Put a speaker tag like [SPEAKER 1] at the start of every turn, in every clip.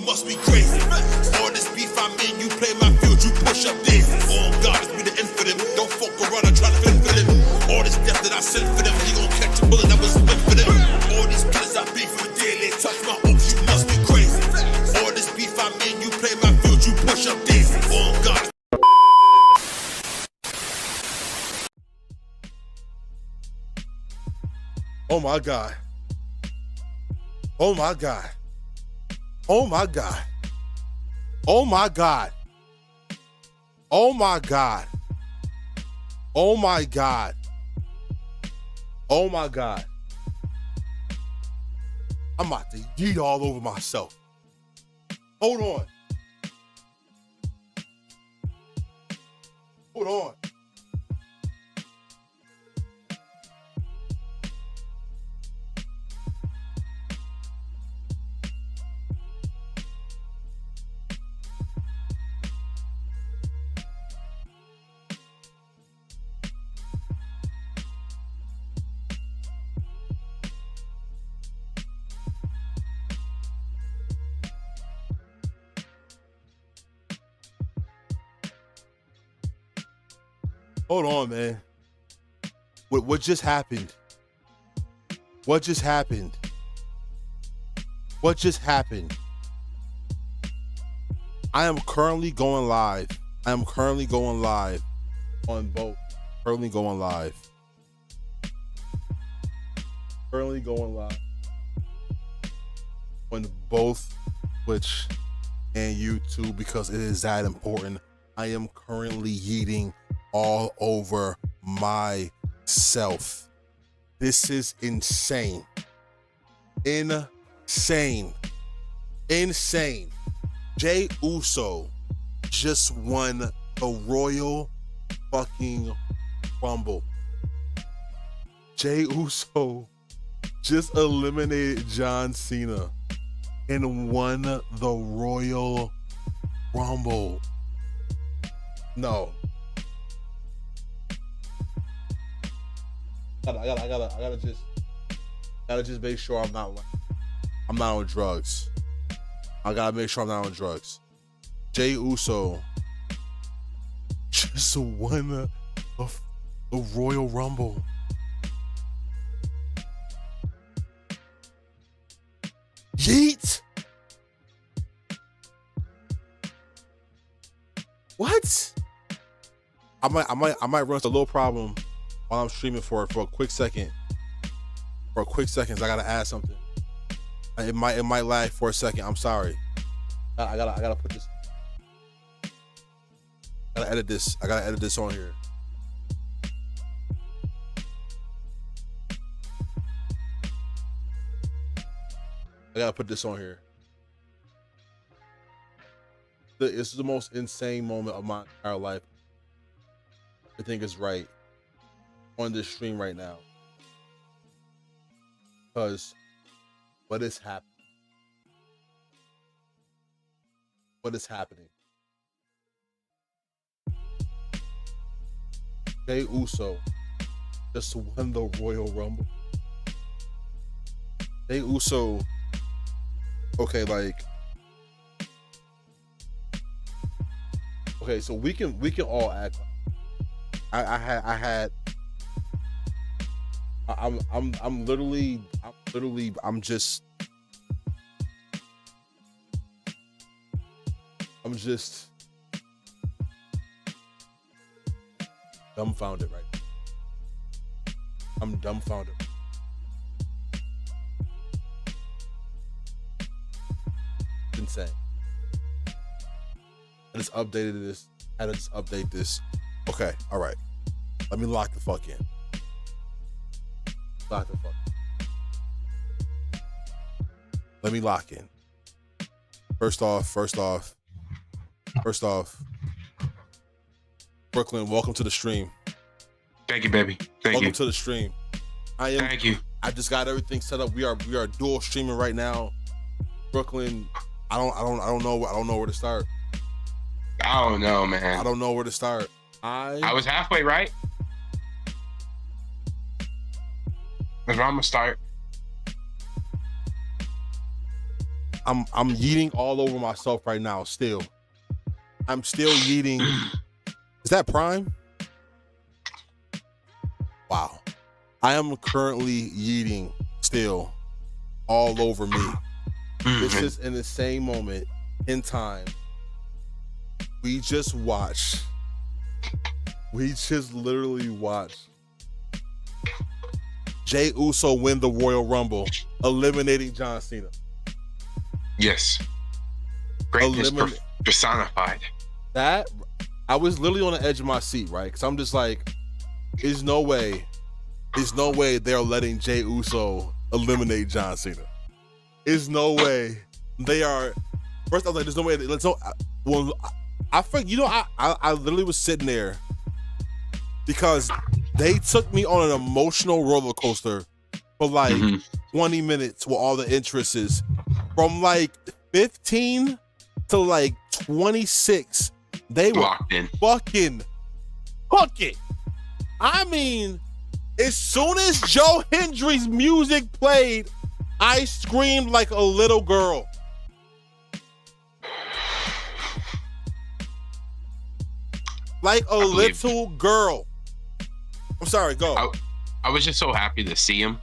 [SPEAKER 1] must be crazy. All this beef I'm in, you play my field, you push up daisies. Oh God, it's be the end for them. Don't fuck around and try to fend for them. All this death that I sent for them, you gon' catch a bullet that was meant for them. All these killers I beat from the daily, touch my oops, you must be crazy. All this beef I'm in, you play my field, you push up daisies. Oh God.
[SPEAKER 2] Oh my God. Oh my God. Oh my God. Oh my God. Oh my God. Oh my God. Oh my God. I'm about to yeet all over myself. Hold on. Hold on. Hold on, man. What just happened? What just happened? What just happened? I am currently going live. I am currently going live on both. Currently going live. Currently going live on both Twitch and YouTube because it is that important. I am currently yeeting all over myself. This is insane. Insane. Insane. Jey Uso just won the Royal fucking Rumble. Jey Uso just eliminated John Cena and won the Royal Rumble. No. I gotta just make sure I'm not on drugs. I gotta make sure I'm not on drugs. Jey Uso just won the Royal Rumble. Yeet. What? I might run into a little problem while I'm streaming for a quick second. For a quick second, I gotta add something. It might lag for a second. I'm sorry. I gotta put this. I gotta edit this. I gotta edit this on here. I gotta put this on here. This is the most insane moment of my entire life. I think it's right on this stream right now. Because what is happening? What is happening? Jey Uso just won the Royal Rumble. Jey Uso, okay, okay, so we can all act. I'm literally dumbfounded right now. I'm dumbfounded. It's insane. I just updated this. I had to just update this. Okay, all right. Let me lock the fuck in. Lock the fuck in. Let me lock in. First off, Brooklyn, welcome to the stream.
[SPEAKER 3] Thank you, baby.
[SPEAKER 2] Welcome to the stream.
[SPEAKER 3] Thank you.
[SPEAKER 2] I just got everything set up. We are dual streaming right now. Brooklyn, I don't know where to start.
[SPEAKER 3] I don't know, man.
[SPEAKER 2] I don't know where to start.
[SPEAKER 3] I was halfway right. That's where I'm gonna start.
[SPEAKER 2] I'm yeeting all over myself right now. Still, I'm still yeeting. Is that Prime? Wow, I am currently yeeting still all over me. This is in the same moment in time. We just literally watched Jey Uso win the Royal Rumble, eliminating John Cena.
[SPEAKER 3] Yes. Greatness personified.
[SPEAKER 2] That, I was literally on the edge of my seat, right? Because I'm just like, there's no way they're letting Jey Uso eliminate John Cena. There's no way they are. First, I was like, there's no way. Well, I think, I literally was sitting there because they took me on an emotional roller coaster for like 20 minutes with all the entrances. From like 15 to like 26, they were fucking hooking. I mean, as soon as Joe Hendry's music played, I screamed like a little girl. Like a little girl. I'm sorry, go.
[SPEAKER 3] I was just so happy to see him.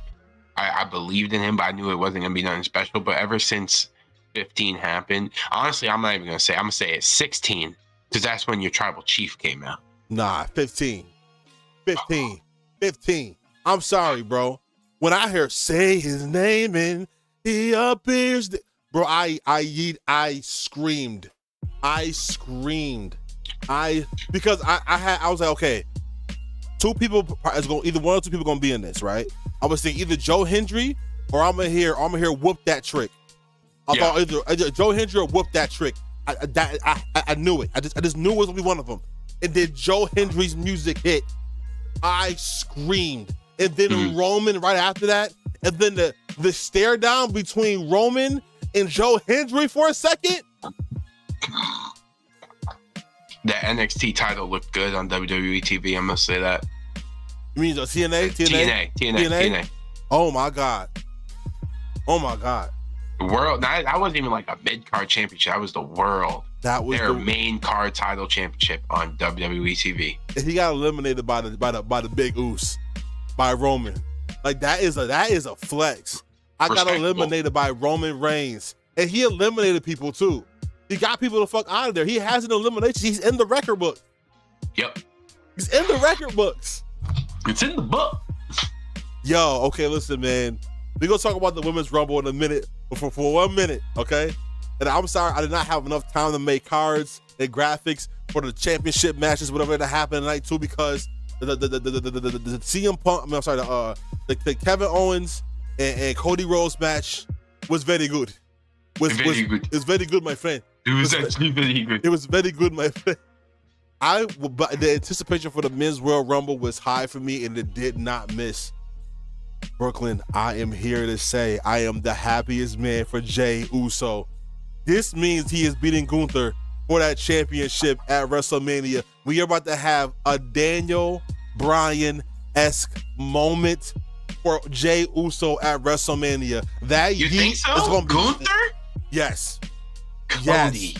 [SPEAKER 3] I believed in him, but I knew it wasn't going to be nothing special. But ever since 15 happened, honestly, I'm not even going to say. I'm going to say it's 16, because that's when your tribal chief came out.
[SPEAKER 2] Nah, 15. 15. I'm sorry, bro. When I hear say his name and he appears, bro, I screamed. Because I was like, okay, two people is going, either one or two people gonna be in this, right? I was thinking either Joe Hendry or I'm gonna hear whoop that trick. I thought either Joe Hendry or whoop that trick. I knew it. I just knew it was gonna be one of them. And then Joe Hendry's music hit. I screamed. And then Roman right after that. And then the stare down between Roman and Joe Hendry for a second.
[SPEAKER 3] The NXT title looked good on WWE TV. I must say that.
[SPEAKER 2] You mean the TNA?
[SPEAKER 3] TNA.
[SPEAKER 2] Oh my God.
[SPEAKER 3] The world. That wasn't even like a mid-card championship. That was the world.
[SPEAKER 2] That was
[SPEAKER 3] their main card title championship on WWE TV.
[SPEAKER 2] And he got eliminated by the Big Oos, by Roman. Like that is a flex. I got eliminated by Roman Reigns, and he eliminated people too. He got people the fuck out of there. He has an elimination. He's in the record book.
[SPEAKER 3] Yep.
[SPEAKER 2] He's in the record books.
[SPEAKER 3] It's in the book.
[SPEAKER 2] Yo, okay, listen, man. We're going to talk about the Women's Rumble in a minute, for 1 minute, okay? And I'm sorry, I did not have enough time to make cards and graphics for the championship matches, whatever that happened tonight, too, because the CM Punk, the Kevin Owens and Cody Rhodes match was very good. It was very good, my friend.
[SPEAKER 3] It was actually very good.
[SPEAKER 2] It was very good, my friend. The anticipation for the Men's Royal Rumble was high for me, and it did not miss. Brooklyn, I am here to say I am the happiest man for Jey Uso. This means he is beating Gunther for that championship at WrestleMania. We are about to have a Daniel Bryan-esque moment for Jey Uso at WrestleMania.
[SPEAKER 3] You think so?
[SPEAKER 2] Is gonna be
[SPEAKER 3] Gunther?
[SPEAKER 2] Yes.
[SPEAKER 3] Cody.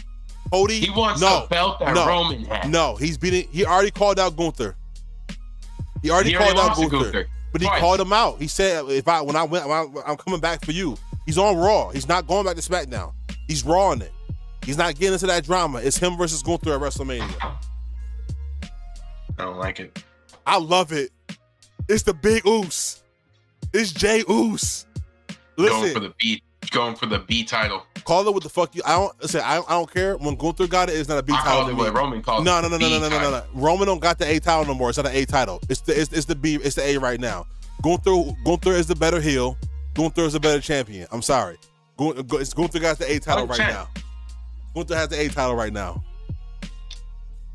[SPEAKER 3] He wants the belt that Roman had.
[SPEAKER 2] No, he already called out Gunther. He already called out Gunther. But he called him out. He said, I'm coming back for you. He's on Raw. He's not going back to SmackDown. He's Raw in it. He's not getting into that drama. It's him versus Gunther at WrestleMania.
[SPEAKER 3] I don't like it.
[SPEAKER 2] I love it. It's the Big Oos. It's Jey Uso. Listen.
[SPEAKER 3] Going for the B title.
[SPEAKER 2] Call it what the fuck you. I don't care. When Gunther got it, it's not a B title.
[SPEAKER 3] What Roman called
[SPEAKER 2] No. Roman don't got the A title no more. It's not an A title. It's the B. It's the A right now. Gunther is the better heel. Gunther is the better champion. I'm sorry. Gunther got the A title right now. Gunther has the A title right now.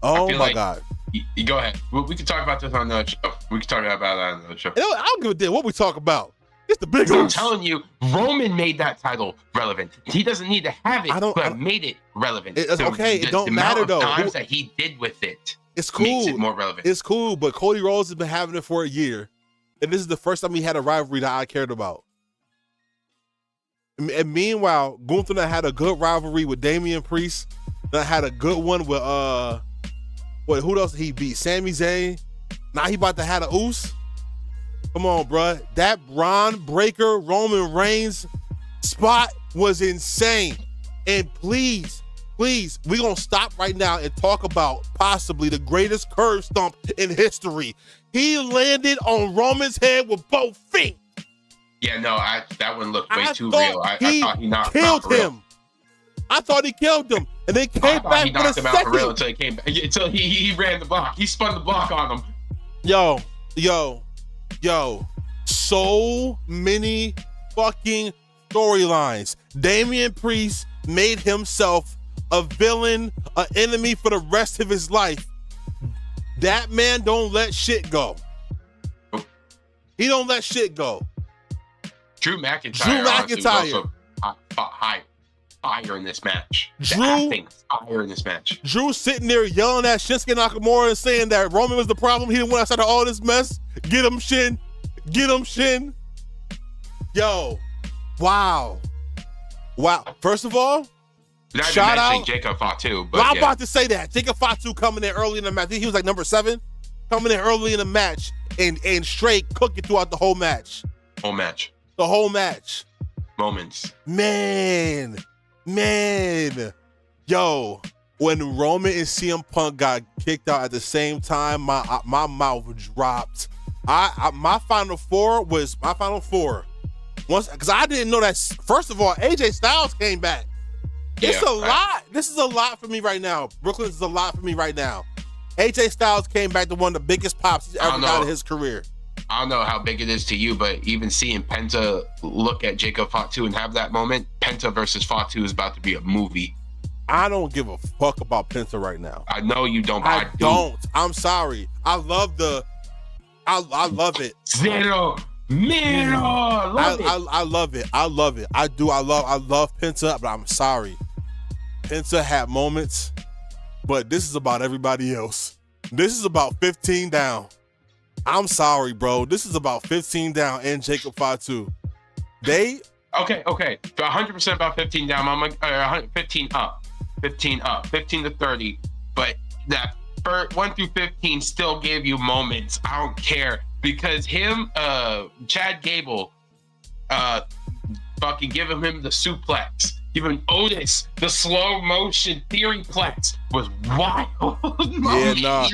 [SPEAKER 2] Oh my God.
[SPEAKER 3] You go ahead. We can talk about this on another show. We can talk about that on another show.
[SPEAKER 2] I don't give a damn what we talk about. It's the Big Oos.
[SPEAKER 3] I'm telling you, Roman made that title relevant. He doesn't need to have it, but made it relevant.
[SPEAKER 2] It's okay. It don't matter though.
[SPEAKER 3] The times that he did with it,
[SPEAKER 2] it's cool.
[SPEAKER 3] Makes it more relevant.
[SPEAKER 2] It's cool, but Cody Rhodes has been having it for a year, and this is the first time he had a rivalry that I cared about. And meanwhile, Gunther had a good rivalry with Damian Priest. That had a good one with who else did he beat? Sami Zayn. Now he about to have a Uso. Come on, bruh. That Braun Breaker Roman Reigns spot was insane. And please, we gonna stop right now and talk about possibly the greatest curb stomp in history. He landed on Roman's head with both feet.
[SPEAKER 3] Yeah, no, that one looked way too real. I thought he knocked
[SPEAKER 2] killed
[SPEAKER 3] him out for
[SPEAKER 2] him.
[SPEAKER 3] real.
[SPEAKER 2] I thought he killed him, and then came back
[SPEAKER 3] he
[SPEAKER 2] for a
[SPEAKER 3] knocked him out for real
[SPEAKER 2] second.
[SPEAKER 3] until he came back. Until he ran the block. He spun the block on him.
[SPEAKER 2] Yo. So many fucking storylines. Damian Priest made himself a villain, an enemy for the rest of his life. That man don't let shit go. He don't let shit go.
[SPEAKER 3] Drew McIntyre. Also fire in this match. Fire in this match.
[SPEAKER 2] Drew sitting there yelling at Shinsuke Nakamura and saying that Roman was the problem. He didn't want outside of all this mess. Get him, Shin. Yo, wow. First of all, shout out
[SPEAKER 3] Jacob Fatu. But
[SPEAKER 2] I'm about to say that. Jacob Fatu coming in early in the match. I think he was like number 7. Coming in early in the match and straight cooking throughout the whole match. The whole match.
[SPEAKER 3] Moments.
[SPEAKER 2] Man. Yo, when Roman and CM Punk got kicked out at the same time, my mouth dropped. My final four. Once, because I didn't know that. First of all, AJ Styles came back. It's a lot. This is a lot for me right now. Brooklyn is a lot for me right now. AJ Styles came back to one of the biggest pops he's ever got in his career.
[SPEAKER 3] I don't know how big it is to you, but even seeing Penta look at Jacob Fatu and have that moment, Penta versus Fatu is about to be a movie.
[SPEAKER 2] I don't give a fuck about Penta right now.
[SPEAKER 3] I know you don't, but I do.
[SPEAKER 2] Don't. I'm sorry. I love it.
[SPEAKER 3] Zero Miro.
[SPEAKER 2] I love it. I do. I love Penta, but I'm sorry. Penta had moments, but this is about everybody else. This is about 15 down. I'm sorry, bro. This is about 15 down and Jacob Fatu. Okay.
[SPEAKER 3] 100% about 15 down. I'm like 15 up, 15 to 30. But that 1 through 15 still gave you moments. I don't care because Chad Gable, fucking giving him the suplex, giving Otis the slow motion theory plex was wild.
[SPEAKER 2] Yeah, nah.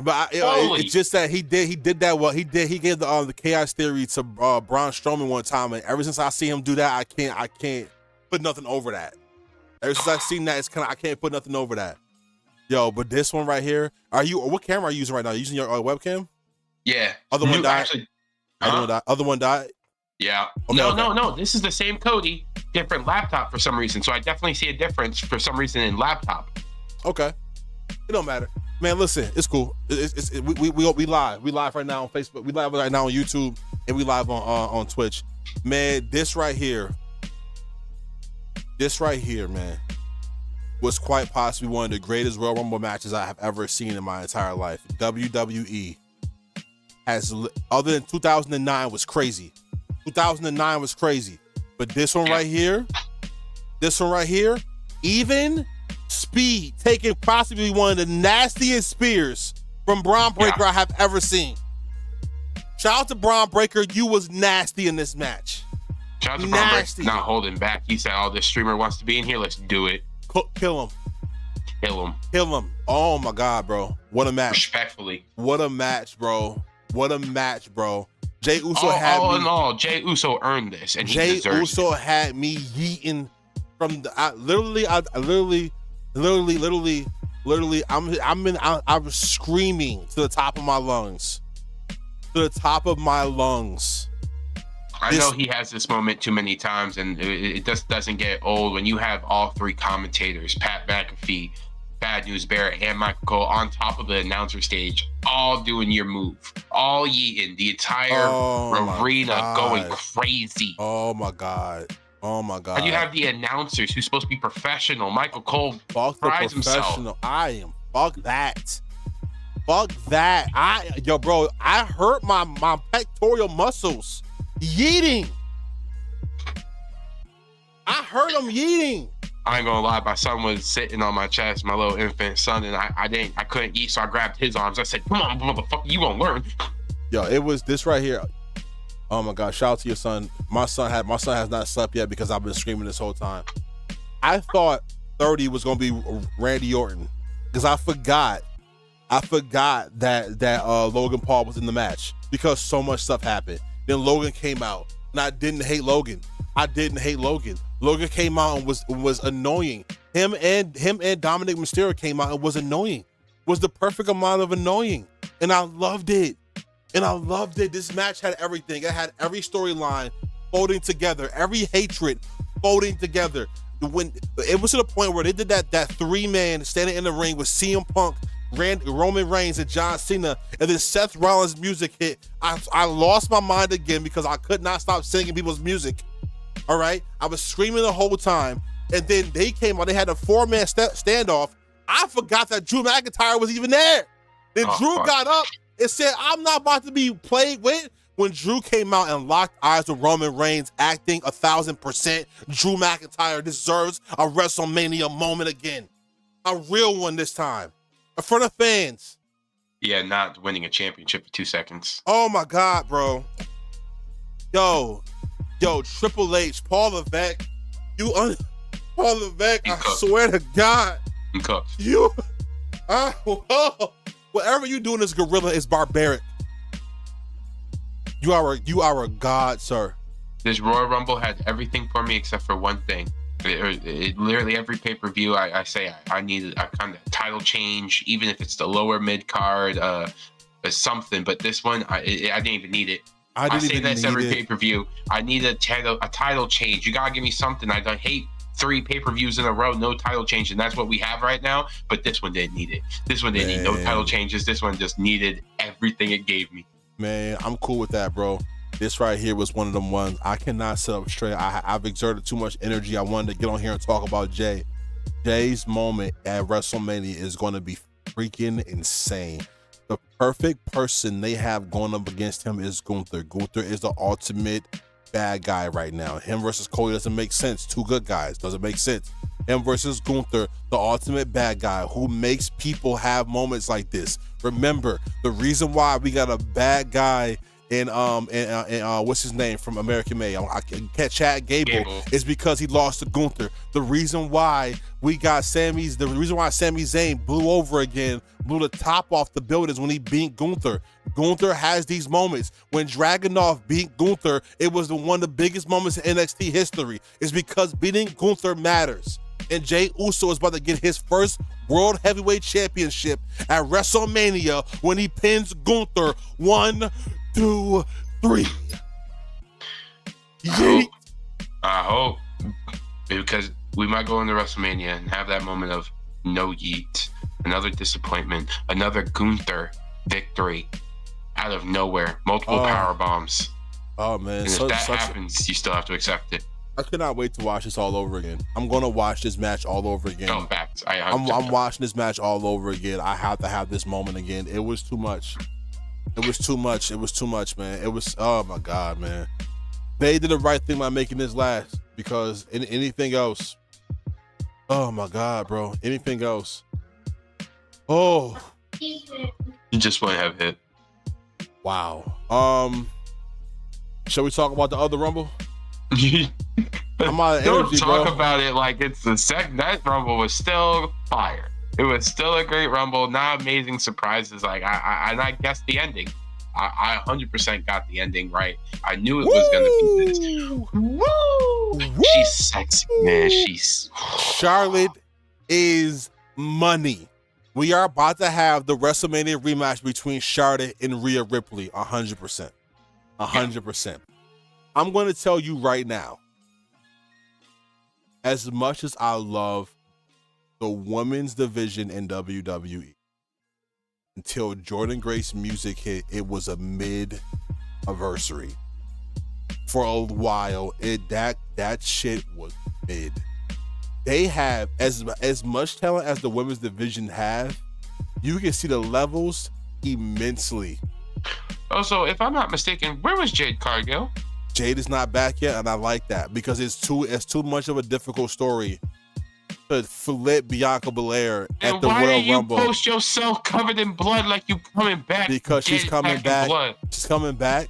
[SPEAKER 2] But it's just that he did that. Well, he gave the chaos theory to Braun Strowman one time, and ever since I see him do that, I can't put nothing over that. Ever since I've seen that, it's I can't put nothing over that. Yo, but this one right here, what camera are you using right now? Are you using your webcam?
[SPEAKER 3] Yeah.
[SPEAKER 2] Other one died. Other one died.
[SPEAKER 3] Yeah.
[SPEAKER 2] Okay,
[SPEAKER 3] no. This is the same Cody, different laptop for some reason. So I definitely see a difference for some reason in laptop.
[SPEAKER 2] Okay. It don't matter. Man, listen, it's cool. We live. We live right now on Facebook. We live right now on YouTube, and we live on Twitch. Man, this right here, man, was quite possibly one of the greatest Royal Rumble matches I have ever seen in my entire life. WWE has, other than 2009 was crazy. 2009 was crazy. But this one right here, even speed, taking possibly one of the nastiest spears from Braun Breaker I have ever seen. Shout out to Braun Breaker. You was nasty in this match.
[SPEAKER 3] Shout out to Braun Breaker not holding back. He said, this streamer wants to be in here. Let's do it.
[SPEAKER 2] Kill him. Oh my God, bro. What a match.
[SPEAKER 3] Respectfully.
[SPEAKER 2] What a match, bro. Jey Uso
[SPEAKER 3] all in all, Jey Uso earned this, and
[SPEAKER 2] Jey Uso had me yeeting from the. I was screaming to the top of my lungs.
[SPEAKER 3] I know he has this moment too many times, and it just doesn't get old when you have all three commentators, Pat McAfee, Bad News Barrett, and Michael Cole on top of the announcer stage, all doing your move, all yeeting, the entire arena going crazy.
[SPEAKER 2] Oh my God.
[SPEAKER 3] And you have the announcers who's supposed to be professional. Michael Cole prides himself.
[SPEAKER 2] Fuck that. I hurt my pectoral muscles yeeting. I heard him yeeting.
[SPEAKER 3] I ain't gonna lie, my son was sitting on my chest, my little infant son, and I couldn't eat, so I grabbed his arms. I said, "Come on, motherfucker, you won't learn."
[SPEAKER 2] Yo, it was this right here. Oh my God! Shout out to your son. My son has not slept yet because I've been screaming this whole time. I thought 30 was gonna be Randy Orton because I forgot that Logan Paul was in the match because so much stuff happened. Then Logan came out, and I didn't hate Logan. Logan came out and was annoying. Him and Dominic Mysterio came out and was annoying. Was the perfect amount of annoying, and I loved it. This match had everything. It had every storyline folding together, every hatred folding together. When it was to the point where they did that 3-man standing in the ring with CM Punk, Roman Reigns, and John Cena, and then Seth Rollins' music hit, I lost my mind again because I could not stop singing people's music. All right, I was screaming the whole time, and then they came out. They had a 4-man standoff. I forgot that Drew McIntyre was even there. Then Drew got up and said, "I'm not about to be played with." When Drew came out and locked eyes with Roman Reigns, acting 1,000%, Drew McIntyre deserves a WrestleMania moment again. A real one this time. In front of fans.
[SPEAKER 3] Yeah, not winning a championship for 2 seconds.
[SPEAKER 2] Oh my God, bro. Yo, Triple H, Paul Levesque, Paul Levesque, I swear to God. Whatever you do in this gorilla is barbaric. You are a god, sir.
[SPEAKER 3] This Royal Rumble had everything for me except for one thing. It literally every pay-per-view I say I need a kind of title change, even if it's the lower mid card, something. But this one, I didn't even need it. I say this every pay-per-view. I need a title change. You gotta give me something. I hate 3 pay-per-views in a row, no title change, and that's what we have right now. But this one didn't need it. This one didn't need no title changes. This one just needed everything it gave me.
[SPEAKER 2] Man, I'm cool with that, bro. This right here was one of them ones. I cannot sit up straight. I've exerted too much energy. I wanted to get on here and talk about Jay. Jay's moment at WrestleMania is going to be freaking insane. The perfect person they have going up against him is Gunther. Gunther is the ultimate bad guy right now. Him versus Cody doesn't make sense. 2 good guys doesn't make sense. Him versus Gunther, the ultimate bad guy who makes people have moments like this. Remember, the reason why we got a bad guy in what's his name from American Made, I can catch Chad Gable, is because he lost to Gunther. The reason why we got Sami Zayn blew over again, blew the top off the buildings when he beat Gunther. Gunther has these moments. When Dragunov beat Gunther, it was one of the biggest moments in NXT history. It's because beating Gunther matters. And Jey Uso is about to get his first World Heavyweight Championship at WrestleMania when he pins Gunther 1, 2, 3.
[SPEAKER 3] I hope, because we might go into WrestleMania and have that moment of no yeet, another disappointment, another Gunther victory out of nowhere, multiple power bombs.
[SPEAKER 2] Oh man,
[SPEAKER 3] and if that happens, you still have to accept it.
[SPEAKER 2] I cannot wait to watch this all over again. I'm going to watch this match all over again.
[SPEAKER 3] No, facts.
[SPEAKER 2] I'm watching this match all over again. I have to have this moment again. It was too much. It was too much. It was too much, man. It was, oh my God, man. They did the right thing by making this last, because anything else, oh my God, bro. Anything else. Oh.
[SPEAKER 3] You just want to have hit.
[SPEAKER 2] Wow. Shall we talk about the other Rumble? I'm out of energy,
[SPEAKER 3] Don't talk about it like it's the second. That Rumble was still fire. It was still a great Rumble. Not amazing surprises. Like I guessed the ending. I 100% got the ending right. I knew it was gonna be this. Woo! She's sexy, man.
[SPEAKER 2] Charlotte is money. We are about to have the WrestleMania rematch between Charlotte and Rhea Ripley. 100%. 100%. I'm going to tell you right now, as much as I love the women's division in WWE, until Jordan Grace music hit, it was a mid-anniversary. For a while, that shit was mid. They have as much talent as the women's division have. You can see the levels immensely.
[SPEAKER 3] Also, if I'm not mistaken, where was Jade Cargill?
[SPEAKER 2] Jade is not back yet, and I like that because it's too much of a difficult story to flip Bianca Belair at the Royal Rumble.
[SPEAKER 3] Why do you post yourself covered in blood like you coming back?
[SPEAKER 2] Because she's coming back. She's coming back.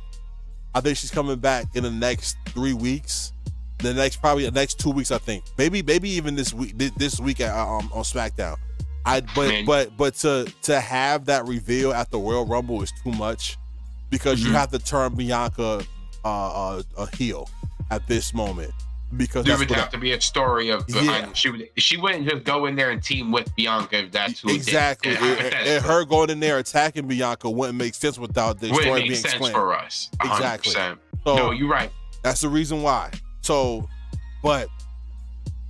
[SPEAKER 2] I think she's coming back in the next 3 weeks. Probably the next 2 weeks, I think. Maybe even this week on SmackDown. But to have that reveal at the Royal Rumble is too much because you have to turn Bianca a heel at this moment. Because
[SPEAKER 3] there would have to be a story of behind. She wouldn't just go in there and team with Bianca if that's who
[SPEAKER 2] exactly. And her going in there attacking Bianca wouldn't make sense without the story being explained
[SPEAKER 3] for us. 100%.
[SPEAKER 2] Exactly. So
[SPEAKER 3] no, you're right.
[SPEAKER 2] That's the reason why. So, but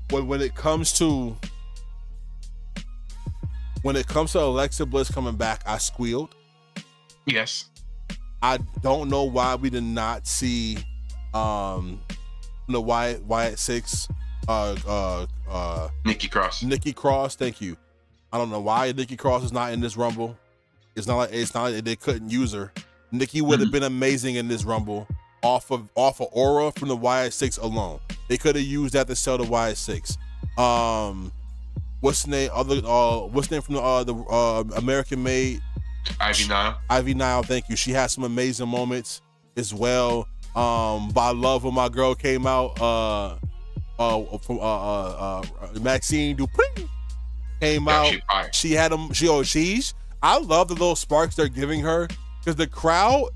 [SPEAKER 2] when it comes to Alexa Bliss coming back, I squealed.
[SPEAKER 3] Yes.
[SPEAKER 2] I don't know why we did not see the Wyatt Six
[SPEAKER 3] Nikki
[SPEAKER 2] Cross, thank you. I don't know why Nikki Cross is not in this Rumble. It's not like they couldn't use her. Nikki would have been amazing in this Rumble off of aura from the Wyatt Six alone. They could have used that to sell the Wyatt Six. What's the name? What's the name from the American Made?
[SPEAKER 3] Ivy Nile.
[SPEAKER 2] Ivy Nile, thank you. She had some amazing moments as well. But I love when my girl came out from Maxine Dupree came out. She had them. I love the little sparks they're giving her because the crowd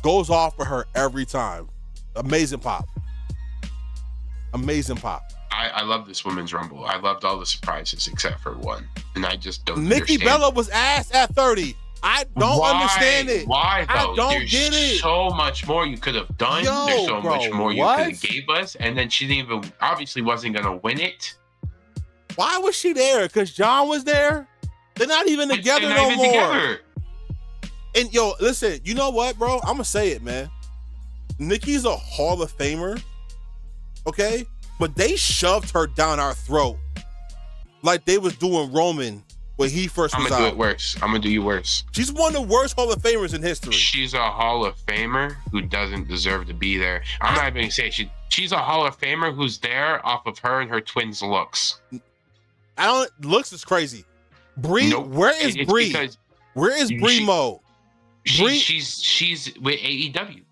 [SPEAKER 2] goes off for her every time. Amazing pop.
[SPEAKER 3] I love this women's Rumble. I loved all the surprises except for one, and I just don't.
[SPEAKER 2] Nikki
[SPEAKER 3] understand.
[SPEAKER 2] Bella was ass at 30. I don't understand it.
[SPEAKER 3] Why though?
[SPEAKER 2] I don't get it.
[SPEAKER 3] So much more you could have done. There's so much more you could have gave us, and then she didn't even obviously wasn't gonna win it.
[SPEAKER 2] Why was she there? Because John was there. They're not even together no more. Together. And yo, listen, you know what, bro? I'm gonna say it, man. Nikki's a Hall of Famer, okay? But they shoved her down our throat like they was doing Roman when he first was out.
[SPEAKER 3] I'm gonna do you worse.
[SPEAKER 2] She's one of the worst Hall of Famers in history.
[SPEAKER 3] She's a Hall of Famer who doesn't deserve to be there. I'm not even gonna say she's a Hall of Famer who's there off of her and her twins' looks.
[SPEAKER 2] Looks is crazy. Brie, nope. Where is Brie? Where is Brie Mo?
[SPEAKER 3] She's with AEW.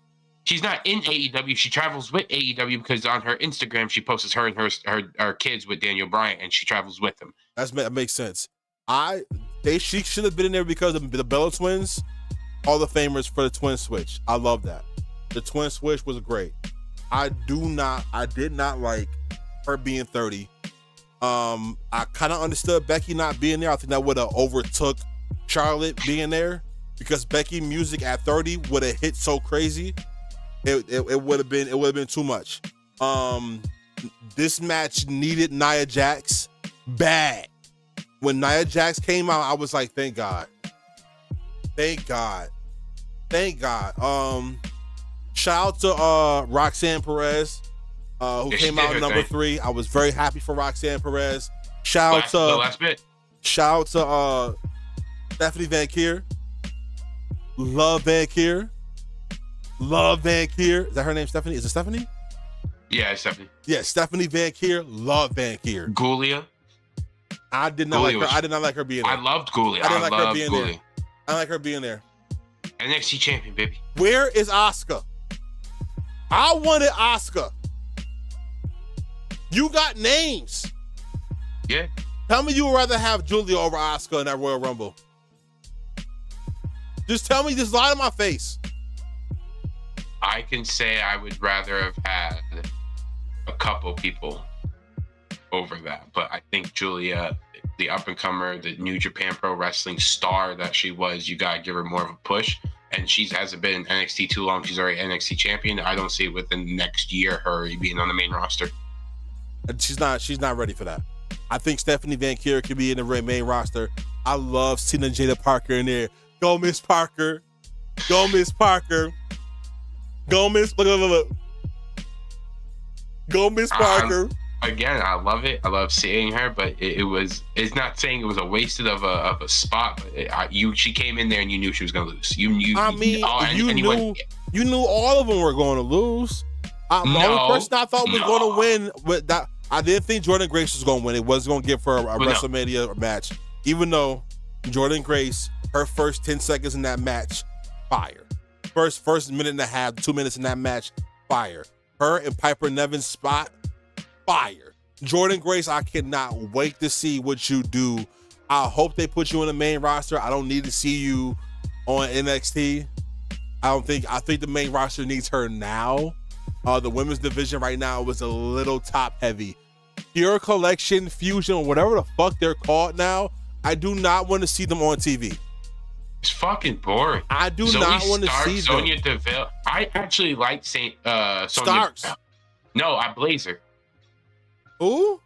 [SPEAKER 3] She's not in AEW. She travels with AEW because on her Instagram she posts her and her kids with Daniel Bryan, and she travels with them.
[SPEAKER 2] That makes sense. She should have been in there because of the Bella twins, Hall of Famers for the twin switch. I love that. The twin switch was great. I did not like her being 30. I kind of understood Becky not being there. I think that would have overtook Charlotte being there because Becky music at 30 would have hit so crazy. It would have been too much. This match needed Nia Jax bad. When Nia Jax came out, I was like, thank God. Shout out to Roxanne Perez, who came out number 3. I was very happy for Roxanne Perez. Shout out to Stephanie Van Kier. Love Van Kier. Is that her name, Stephanie? Is it Stephanie?
[SPEAKER 3] Yeah, it's Stephanie.
[SPEAKER 2] Yeah, Stephanie Van Kier. Love Van Kier.
[SPEAKER 3] Gulia.
[SPEAKER 2] I did not like her being there.
[SPEAKER 3] I loved Gulia.
[SPEAKER 2] I didn't like her being there. I like her being there.
[SPEAKER 3] NXT champion, baby.
[SPEAKER 2] Where is Asuka? I wanted Asuka. You got names.
[SPEAKER 3] Yeah.
[SPEAKER 2] Tell me you would rather have Julia over Asuka in that Royal Rumble. Just tell me, just lie to my face.
[SPEAKER 3] I can say I would rather have had a couple people over that, but I think Julia, the up-and-comer, the New Japan Pro Wrestling star that she was, you gotta give her more of a push. And she hasn't been in NXT too long. She's already NXT champion. I don't see within the next year her being on the main roster.
[SPEAKER 2] She's not ready for that. I think Stephanie Van Kier could be in the main roster. I love seeing Jada Parker in there. Go Miss Parker. Go Miss Parker. Go Miss look. Go Miss Parker.
[SPEAKER 3] Again, I love it. I love seeing her, but it's not saying it was a wasted of a spot. But she came in there and you knew she was gonna lose. You knew.
[SPEAKER 2] You knew all of them were going to lose. The only person I thought was going to win with that, I didn't think Jordynne Grace was going to win. It was going to give her a WrestleMania match, even though Jordynne Grace, her first 10 seconds in that match, fire. First minute and a half, 2 minutes in that match, fire. Her and Piper Nevin's spot, fire. Jordynne Grace, I cannot wait to see what you do. I hope they put you in the main roster. I don't need to see you on NXT. I think the main roster needs her now. The women's division right now was a little top heavy. Pure Collection, Fusion, whatever the fuck they're called now, I do not want to see them on TV.
[SPEAKER 3] It's fucking boring.
[SPEAKER 2] I do not want to see
[SPEAKER 3] Sonya
[SPEAKER 2] them.
[SPEAKER 3] Deville. I actually like Sonya
[SPEAKER 2] Starks.
[SPEAKER 3] No, Blazer.
[SPEAKER 2] Who?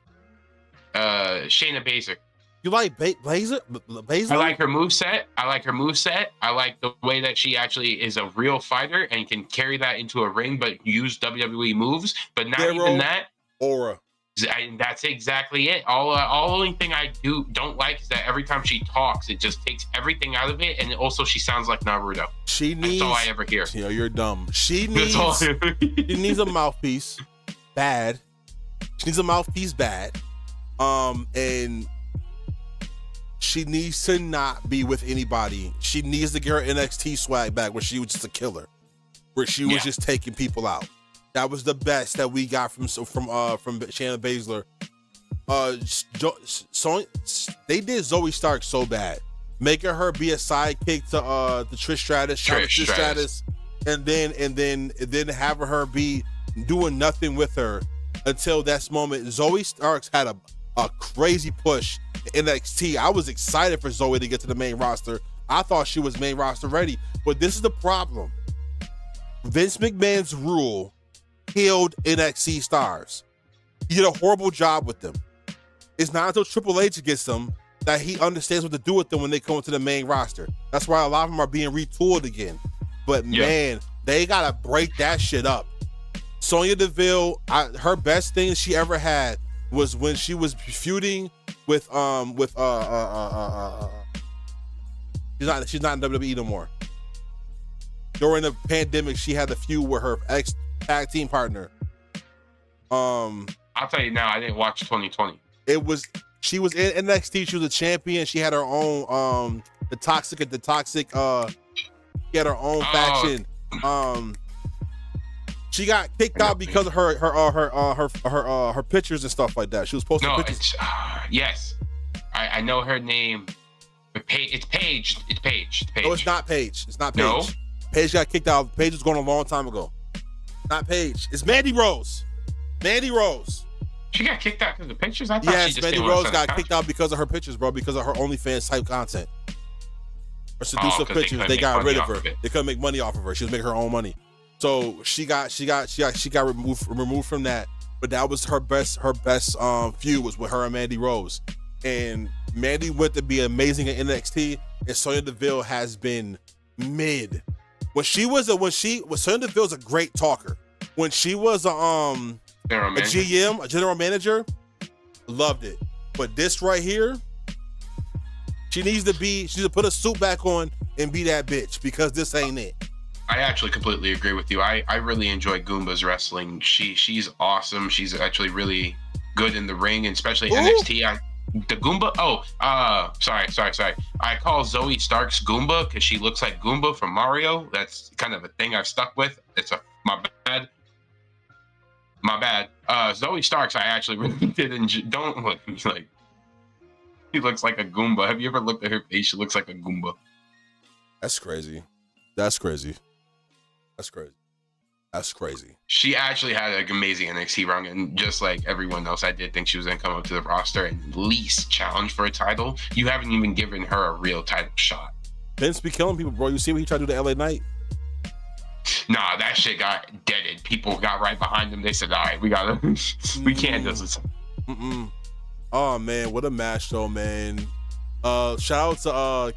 [SPEAKER 3] Shayna Baszler.
[SPEAKER 2] You like Blazer?
[SPEAKER 3] I like her moveset. I like the way that she actually is a real fighter and can carry that into a ring, but use WWE moves. But not even that.
[SPEAKER 2] Aura.
[SPEAKER 3] That's exactly it. Only thing I don't like is that every time she talks, it just takes everything out of it, and also she sounds like Naruto. That's all I ever hear.
[SPEAKER 2] You know, you're dumb. She needs a mouthpiece. Bad. She needs a mouthpiece bad. And she needs to not be with anybody. She needs to get her NXT swag back where she was just a killer, where she was just taking people out. That was the best that we got from Shayna Baszler. They did Zoe Stark so bad, making her be a sidekick to Trish Stratus, and then having her be doing nothing with her until that moment. Zoe Starks had a crazy push in NXT. I was excited for Zoe to get to the main roster. I thought she was main roster ready, but this is the problem. Vince McMahon's rule killed NXT stars. He did a horrible job with them. It's not until Triple H gets them that he understands what to do with them when they come to the main roster. That's why a lot of them are being retooled again. But man, they gotta break that shit up. Sonya Deville, her best thing she ever had was when she was feuding with she's not in WWE no more. During the pandemic, she had the feud with her ex tag team partner.
[SPEAKER 3] I'll tell you now, I didn't watch 2020.
[SPEAKER 2] She was in NXT. She was a champion. She had her own the toxic. She had her own faction. She got kicked out because of her pictures and stuff like that. She was posting pictures.
[SPEAKER 3] Yes, I know her name. It's Paige. It's Paige.
[SPEAKER 2] No, it's not Paige. It's not Paige.
[SPEAKER 3] No?
[SPEAKER 2] Paige got kicked out. Paige was gone a long time ago. Not Paige. It's Mandy Rose. Mandy Rose.
[SPEAKER 3] She got kicked out because of the pictures? I thought she just
[SPEAKER 2] Mandy Rose got kicked out because of her pictures, bro. Because of her OnlyFans type content. Her seductive pictures. They got rid of her. They couldn't make money off of her. She was making her own money. So she got removed from that. But that was her best feud was with her and Mandy Rose. And Mandy went to be amazing at NXT, and Sonya Deville has been mid. Sonya Deville's a great talker. When she was a GM, a general manager, loved it. But this right here, she needs to put a suit back on and be that bitch, because this ain't it.
[SPEAKER 3] I actually completely agree with you. I really enjoy Goomba's wrestling. She's awesome. She's actually really good in the ring, and especially NXT. The Goomba. Sorry. I call Zoe Starks Goomba because she looks like Goomba from Mario. That's kind of a thing I've stuck with. My bad. Zoe Starks, I actually really did don't look like. She looks like a Goomba. Have you ever looked at her face? She looks like a Goomba.
[SPEAKER 2] That's crazy.
[SPEAKER 3] She actually had an amazing NXT run, and just like everyone else, I did think she was going to come up to the roster and at least challenge for a title. You haven't even given her a real title shot.
[SPEAKER 2] Vince be killing people, bro. You see what he tried to do to LA Knight?
[SPEAKER 3] Nah, that shit got deaded. People got right behind him. They said, all right, we can't do this.
[SPEAKER 2] Oh man, what a match though, man. Shout out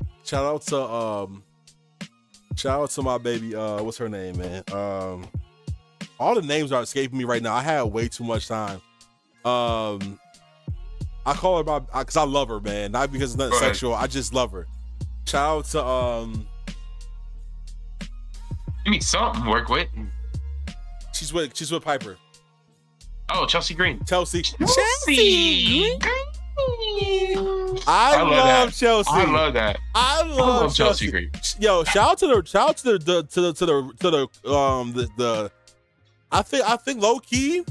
[SPEAKER 2] to my baby, what's her name, man? All the names are escaping me right now. I had way too much time. I call her because I love her, man. Not because it's nothing sexual. I just love her. Shout out to
[SPEAKER 3] Give me something to work with.
[SPEAKER 2] She's with Piper.
[SPEAKER 3] Oh, Chelsea Green.
[SPEAKER 2] Chelsea.
[SPEAKER 3] I love
[SPEAKER 2] love
[SPEAKER 3] that.
[SPEAKER 2] Chelsea.
[SPEAKER 3] I love that.
[SPEAKER 2] I love
[SPEAKER 3] Chelsea Green.
[SPEAKER 2] Yo, shout out to the I think low key,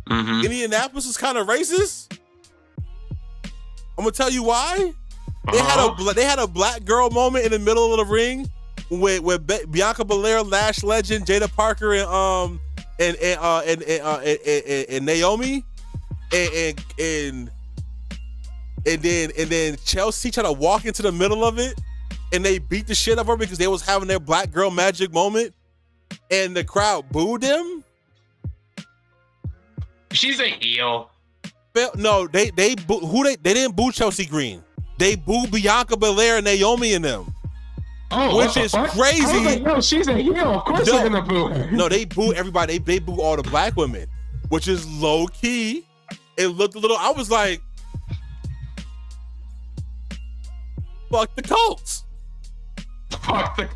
[SPEAKER 2] Indianapolis is kind of racist. I'm gonna tell you why. They had a black girl moment in the middle of the ring with Bianca Belair, Lash Legend, Jada Parker, and Naomi, and then Chelsea tried to walk into the middle of it, and they beat the shit out of her because they was having their black girl magic moment, and the crowd booed them.
[SPEAKER 3] She's a heel.
[SPEAKER 2] No, they didn't boo Chelsea Green. They booed Bianca Belair and Naomi and them.
[SPEAKER 3] Oh,
[SPEAKER 2] which is crazy.
[SPEAKER 3] I was like, no, she's a heel. Of course they're gonna boo her.
[SPEAKER 2] No, they boo everybody. They boo all the black women, which is low key. It looked a little. I was like, fuck the Colts.
[SPEAKER 3] Fuck the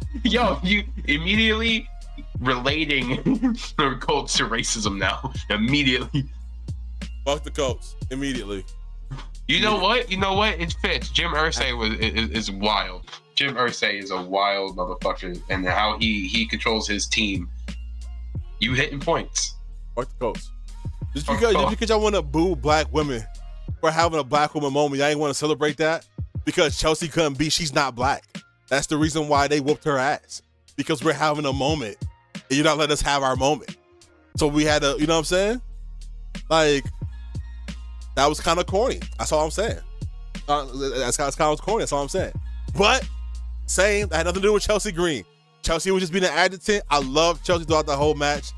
[SPEAKER 3] you immediately relating the Colts to racism now. Immediately.
[SPEAKER 2] Fuck the Colts. Immediately.
[SPEAKER 3] You know what? It fits. Jim Irsay is wild. Jim Irsay is a wild motherfucker, and how he controls his team. You hitting points.
[SPEAKER 2] Fuck the Colts. Just because I want to boo black women for having a black woman moment, I ain't want to celebrate that because Chelsea couldn't be. She's not black. That's the reason why they whooped her ass, because we're having a moment and you're not letting us have our moment. So we had to, you know what I'm saying? Like, that was kind of corny. That's all I'm saying. That's kind of corny. That's all I'm saying. But that had nothing to do with Chelsea Green. Chelsea was just being an adjutant. I loved Chelsea throughout the whole match.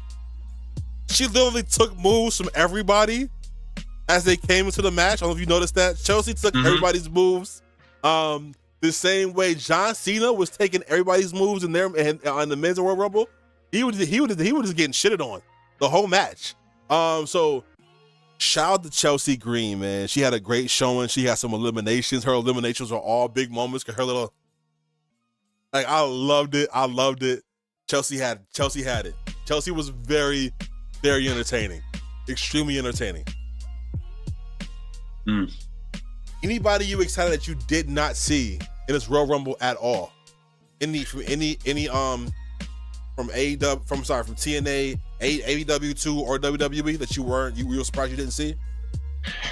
[SPEAKER 2] She literally took moves from everybody as they came into the match. I don't know if you noticed that. Chelsea took everybody's moves. The same way John Cena was taking everybody's moves in there and on the men's Royal Rumble. He was just getting shitted on the whole match. So shout out to Chelsea Green, man. She had a great showing. She had some eliminations. Her eliminations were all big moments. Her little, like, I loved it. Chelsea had it. Chelsea was very, very entertaining. Extremely entertaining. Anybody you excited that you did not see in this Royal Rumble at all? From AEW, from TNA, AEW2 or WWE that you were surprised you didn't see?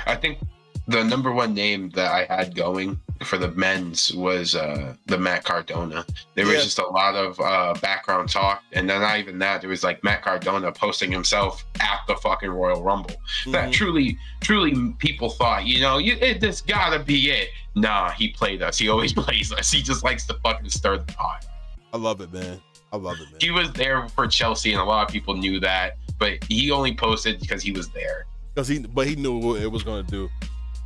[SPEAKER 3] I think the number one name that I had going for the men's was the Matt Cardona. There was just a lot of background talk, and then not even that, there was like Matt Cardona posting himself at the fucking Royal Rumble. That truly people thought, this gotta be it. Nah, he played us. He always plays us. He just likes to fucking stir the pot.
[SPEAKER 2] I love it, man.
[SPEAKER 3] He was there for Chelsea, and a lot of people knew that, but he only posted because he was there.
[SPEAKER 2] But he knew what it was going to do.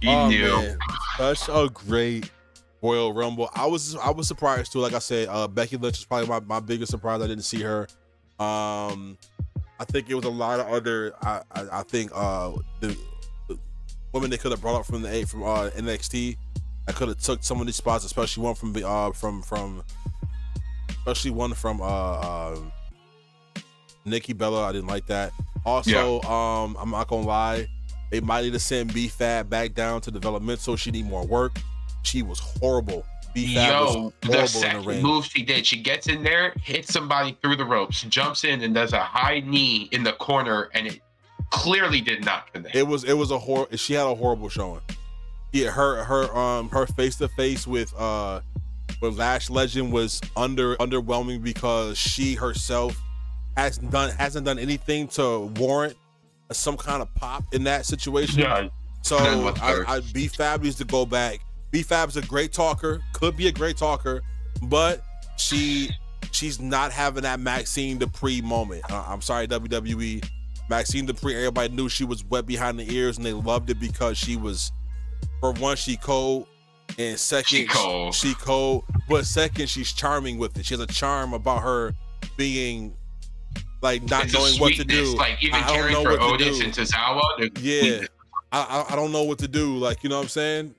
[SPEAKER 3] He knew. Man,
[SPEAKER 2] such a great Royal Rumble. I was surprised too. Like I said, Becky Lynch is probably my biggest surprise. I didn't see her. I think it was a lot of other. I think the women they could have brought up from NXT. I could have took some of these spots, especially one from Nikki Bella. I didn't like that. Also, I'm not gonna lie, they might need to send B-Fab back down to developmental. She need more work. She was horrible. B-Fab was horrible
[SPEAKER 3] the second
[SPEAKER 2] in the ring.
[SPEAKER 3] move she did, she gets in there, hits somebody through the ropes, jumps in and does a high knee in the corner, and it clearly did not connect.
[SPEAKER 2] It was a horror. She had a horrible showing. Yeah, her face to face with Lash Legend was underwhelming because she herself hasn't done anything to warrant some kind of pop in that situation. Yeah. So B-Fab needs to go back. B-Fab's a great talker, could be a great talker, but she's not having that Maxine Dupree moment. I'm sorry, WWE. Maxine Dupree, everybody knew she was wet behind the ears, and they loved it because she was, for one, she cold, and second, she cold, but second, she's charming with it. She has a charm about her being like not knowing what to do.
[SPEAKER 3] Like even caring for Otis and Tozawa.
[SPEAKER 2] Yeah, I don't know what to do. Like, you know what I'm saying?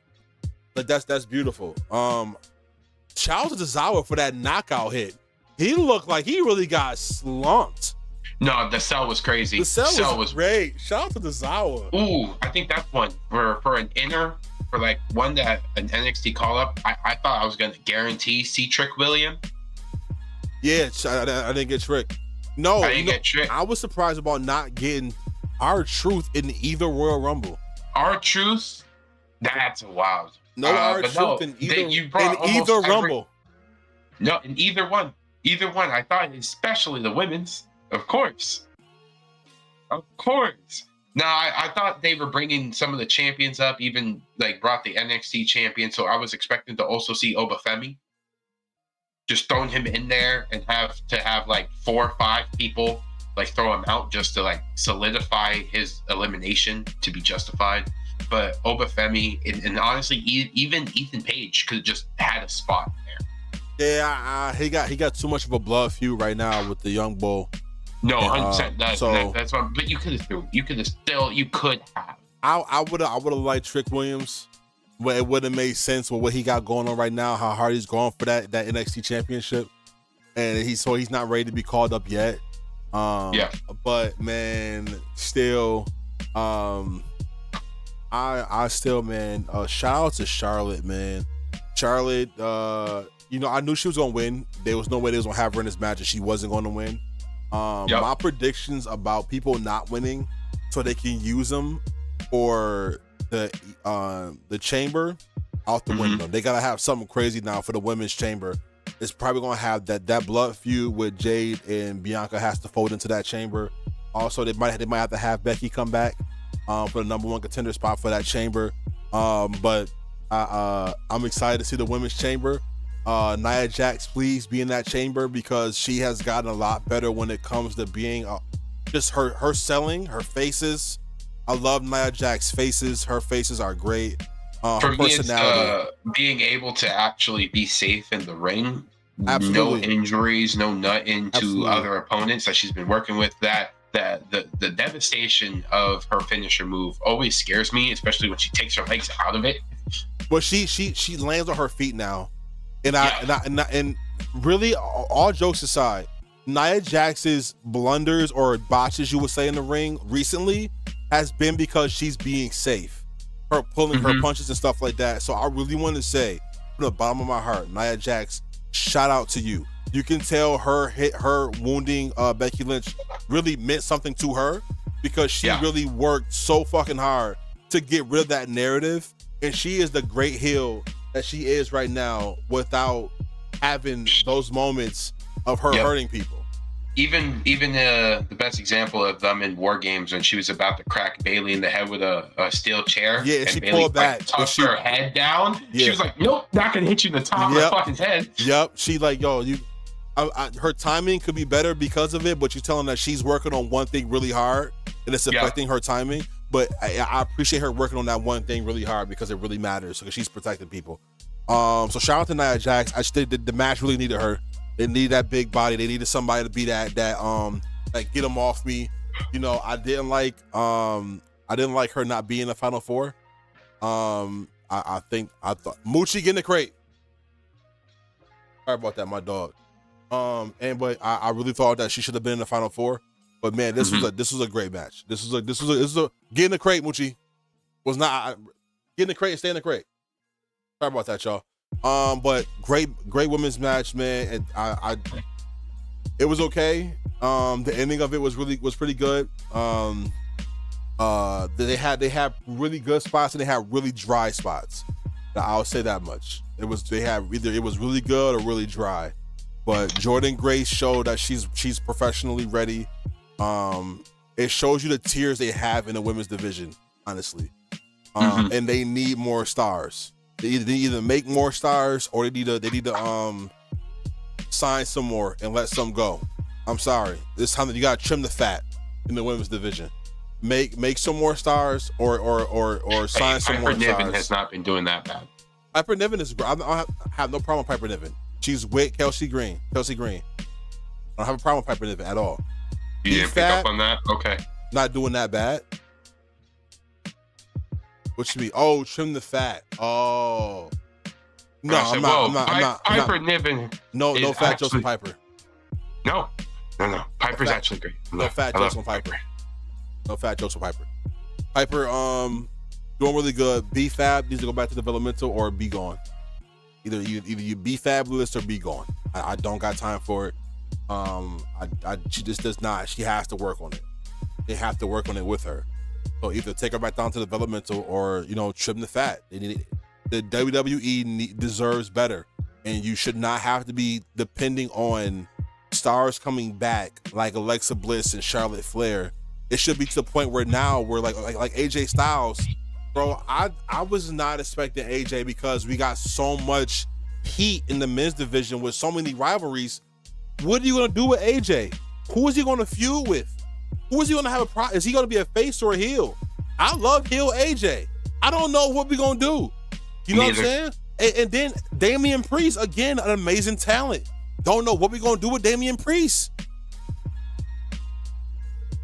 [SPEAKER 2] Like that's beautiful. Shout out to Tozawa for that knockout hit. He looked like he really got slumped.
[SPEAKER 3] No, the cell was crazy.
[SPEAKER 2] The cell was great. Shout out to the Zawa.
[SPEAKER 3] Ooh, I think that's one for an inner, for like one that an NXT call up. I thought I was gonna guarantee see Trick William.
[SPEAKER 2] Yeah, I didn't get Trick. No,
[SPEAKER 3] I didn't get Trick.
[SPEAKER 2] I was surprised about not getting R-Truth in either Royal Rumble.
[SPEAKER 3] R-Truth, that's wild.
[SPEAKER 2] No R-Truth in either Rumble.
[SPEAKER 3] No, in either one. Either one. I thought, especially the women's. Of course. Now, I thought they were bringing some of the champions up, even like brought the NXT champion. So I was expecting to also see Obafemi. Just throwing him in there and have like 4 or 5 people like throw him out just to like solidify his elimination to be justified. But Obafemi and honestly, even Ethan Page could have just had a spot there.
[SPEAKER 2] Yeah, he got too much of a blood feud right now with the Young Bull.
[SPEAKER 3] No, 100%. That's what. But you could have.
[SPEAKER 2] I would have liked Trick Williams. But it would have made sense with what he got going on right now, how hard he's going for that NXT championship, and he's not ready to be called up yet.
[SPEAKER 3] Yeah.
[SPEAKER 2] But man, still, I still, man, shout out to Charlotte, man. Charlotte, I knew she was gonna win. There was no way they was gonna have her in this match and she wasn't gonna win. My predictions about people not winning so they can use them for the chamber out the window. They gotta have something crazy now for the women's chamber. It's probably gonna have that blood feud with Jade and Bianca has to fold into that chamber. Also, they might have to have Becky come back for the number 1 contender spot for that chamber. But I'm excited to see the women's chamber. Nia Jax, please be in that chamber because she has gotten a lot better when it comes to being just her selling, her faces. I love Nia Jax's faces. Her faces are great.
[SPEAKER 3] For me, it's being able to actually be safe in the ring.
[SPEAKER 2] Absolutely.
[SPEAKER 3] No injuries, no nut into other opponents that she's been working with. The devastation of her finisher move always scares me, especially when she takes her legs out of it.
[SPEAKER 2] But she lands on her feet now. And really, all jokes aside, Nia Jax's blunders or botches, you would say, in the ring recently has been because she's being safe, her pulling her punches and stuff like that. So I really want to say, from the bottom of my heart, Nia Jax, shout out to you. You can tell her wounding Becky Lynch really meant something to her because she really worked so fucking hard to get rid of that narrative, and she is the great heel that she is right now without having those moments of her hurting people.
[SPEAKER 3] Even the best example of them in War Games when she was about to crack Bayley in the head with a steel chair.
[SPEAKER 2] Yeah, and she
[SPEAKER 3] Bayley
[SPEAKER 2] pulled back.
[SPEAKER 3] Tossed her head down. Yeah. She was like, nope, not gonna hit you in the top of the fucking head.
[SPEAKER 2] Yep. She like, yo, her timing could be better because of it, but you're telling her she's working on one thing really hard and it's affecting her timing. But I appreciate her working on that one thing really hard because it really matters because she's protecting people. So shout out to Nia Jax. I just think the match really needed her. They needed that big body. They needed somebody to be that like get them off me. I didn't like her not being in the Final Four. I thought Moochie get in the crate. Sorry about that, my dog. But I really thought that she should have been in the Final Four. But man, this was a great match. This was a get in the crate, Moochie. Was not get in the crate and stay in the crate. Sorry about that, y'all. But great women's match, man. And it was okay. The ending of it was pretty good. They had really good spots and they had really dry spots. I'll say that much. It was really good or really dry. But Jordan Grace showed that she's professionally ready. It shows you the tiers they have in the women's division, honestly. And they need more stars. They either make more stars or they need to sign some more and let some go. I'm sorry. This time you gotta trim the fat in the women's division. Make some more stars or sign some more stars. Piper
[SPEAKER 3] Niven has not been doing that bad.
[SPEAKER 2] Piper Niven is great. I don't have no problem with Piper Niven. She's with Kelsey Green. I don't have a problem with Piper Niven at all.
[SPEAKER 3] You didn't pick up on that? Okay.
[SPEAKER 2] Not doing that bad. What you mean? Oh, trim the fat. Oh. No, I'm not.
[SPEAKER 3] Piper Niven.
[SPEAKER 2] No fat Joseph Piper.
[SPEAKER 3] No. Piper's actually great.
[SPEAKER 2] No fat jokes on Piper. No fat jokes on Piper. Piper, doing really good. Be Fab needs to go back to developmental or be gone. Either you be fabulous or be gone. I don't got time for it. She just does not. She has to work on it. They have to work on it with her. So either take her back down to developmental or trim the fat. The WWE deserves better, and you should not have to be depending on stars coming back like Alexa Bliss and Charlotte Flair. It should be to the point where now we're like AJ Styles, bro. I was not expecting AJ because we got so much heat in the men's division with so many rivalries. What are you gonna do with AJ? Who is he gonna feud with? Who is he gonna have a problem? Is he gonna be a face or a heel? I love heel AJ. I don't know what we're gonna do. You know what I'm saying? And then Damian Priest, again, an amazing talent. Don't know what we're gonna do with Damian Priest.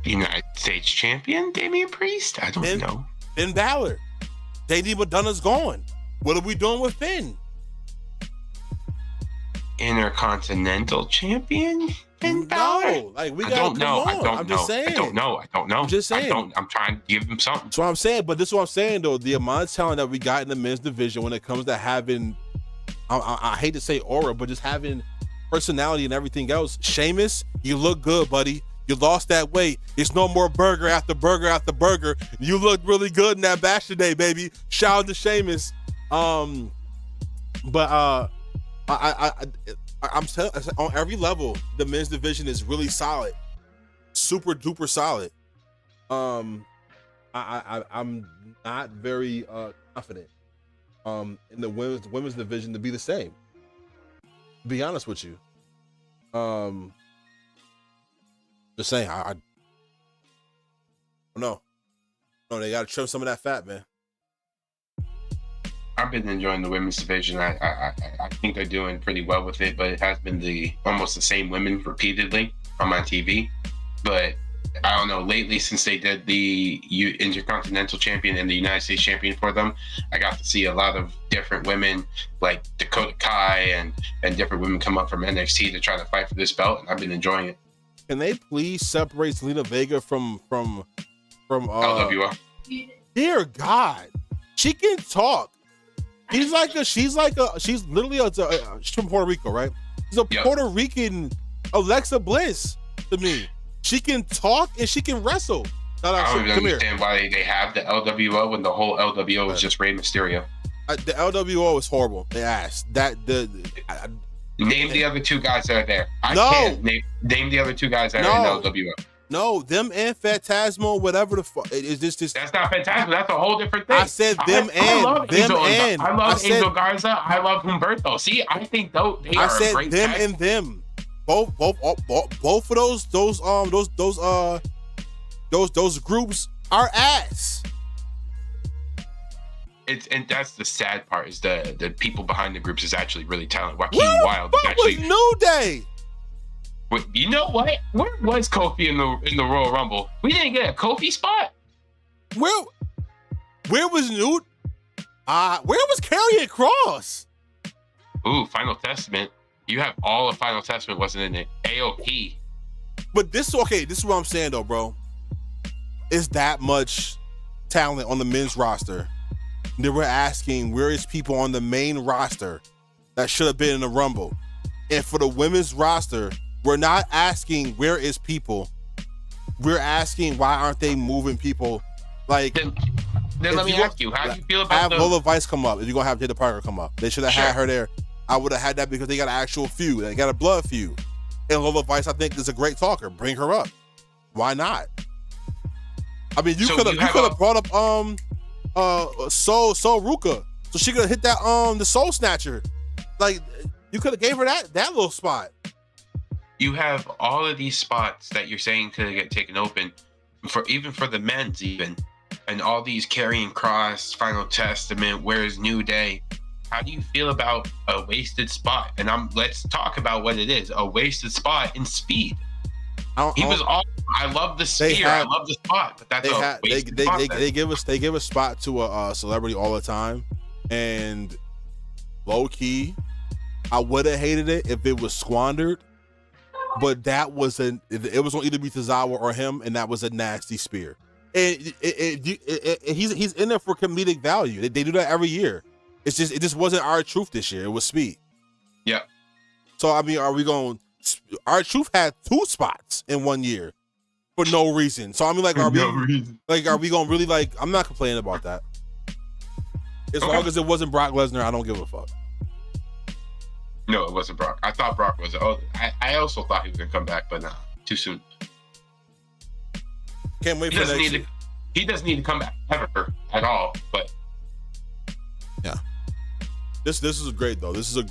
[SPEAKER 3] United States champion Damian Priest? I don't know.
[SPEAKER 2] Finn Balor. JD McDonough's gone. What are we doing with Finn?
[SPEAKER 3] Intercontinental champion Finn Balor?
[SPEAKER 2] No, like we gotta come on. I'm just saying.
[SPEAKER 3] I don't know.
[SPEAKER 2] I'm just saying.
[SPEAKER 3] I'm trying to give him something.
[SPEAKER 2] That's what I'm saying. But this is what I'm saying though. The amount of talent that we got in the men's division when it comes to having, I hate to say aura, but just having personality and everything else. Sheamus, you look good, buddy. You lost that weight. It's no more burger after burger after burger. You look really good in that bash today, baby. Shout out to Sheamus. I'm telling on every level, the men's division is really solid, super duper solid. I'm not very confident in the women's division to be the same. To be honest with you, just saying, I don't know. No, they got to trim some of that fat, man.
[SPEAKER 3] I've been enjoying the women's division. I think they're doing pretty well with it, but it has been almost the same women repeatedly on my TV. But I don't know, lately since they did the Intercontinental Champion and the United States Champion for them, I got to see a lot of different women like Dakota Kai and different women come up from NXT to try to fight for this belt, and I've been enjoying it.
[SPEAKER 2] Can they please separate Zelina Vega from
[SPEAKER 3] LWO?
[SPEAKER 2] Dear God, she can talk. She's literally she's from Puerto Rico, right? She's a Puerto Rican Alexa Bliss to me. She can talk and she can wrestle.
[SPEAKER 3] I don't even understand why they have the LWO when the whole LWO is just Rey Mysterio.
[SPEAKER 2] The LWO is horrible. They asked
[SPEAKER 3] Name the other two guys that are there. I can't name the other two guys that are in LWO.
[SPEAKER 2] No, them and Phantasmo, whatever the fuck. Is this just?
[SPEAKER 3] That's not Phantasmo. That's a whole different thing.
[SPEAKER 2] I said them I love
[SPEAKER 3] Angel Garza. I love Humberto. See, I think they are a great
[SPEAKER 2] I said them and them. Both of those groups are ass.
[SPEAKER 3] And that's the sad part is the people behind the groups is actually really talented. Joaquin
[SPEAKER 2] Where
[SPEAKER 3] Wilde
[SPEAKER 2] the fuck was New Day?
[SPEAKER 3] You know what? Where was Kofi in the Royal Rumble? We didn't get a Kofi spot.
[SPEAKER 2] Where was Newt? Where was Karrion Kross?
[SPEAKER 3] Ooh, Final Testament. You have all of Final Testament wasn't in it. AOP.
[SPEAKER 2] But this is what I'm saying though, bro. Is that much talent on the men's roster? They were asking where is people on the main roster that should have been in the Rumble. And for the women's roster, we're not asking where is people. We're asking why aren't they moving people? Like
[SPEAKER 3] then let me ask you, how do you feel about
[SPEAKER 2] Lola Vice come up? If you're gonna have Jada Parker come up, they should have had her there. I would have had that because they got an actual feud. They got a blood feud. And Lola Vice, I think, is a great talker. Bring her up. Why not? I mean, you could have brought up Soul Ruka, so she could have hit that the Soul Snatcher. Like you could have gave her that little spot.
[SPEAKER 3] You have all of these spots that you're saying could get taken open for the men's even, and all these Karrion Kross, Final Testament, where's New Day? How do you feel about a wasted spot? And let's talk about what it is: a wasted spot in Speed. I love the spear. I love the spot, but that's a wasted spot.
[SPEAKER 2] They give a spot to a celebrity all the time, and low key, I would have hated it if it was squandered. but that was it was gonna either be Tozawa or him, and that was a nasty spear. And he's in there for comedic value. They do that every year. It just wasn't R-Truth this year. It was Speed.
[SPEAKER 3] Yeah.
[SPEAKER 2] So I mean, are we going? R-Truth had 2 spots in 1 year for no reason. So I mean, like, are we going to really like? I'm not complaining about that. As long as it wasn't Brock Lesnar, I don't give a fuck.
[SPEAKER 3] No, it wasn't Brock. I thought Brock was. Oh, I also thought he was gonna come back, but nah, too soon.
[SPEAKER 2] Can't wait for next year.
[SPEAKER 3] He doesn't need to come back ever at all. But
[SPEAKER 2] yeah, this is great though. This is a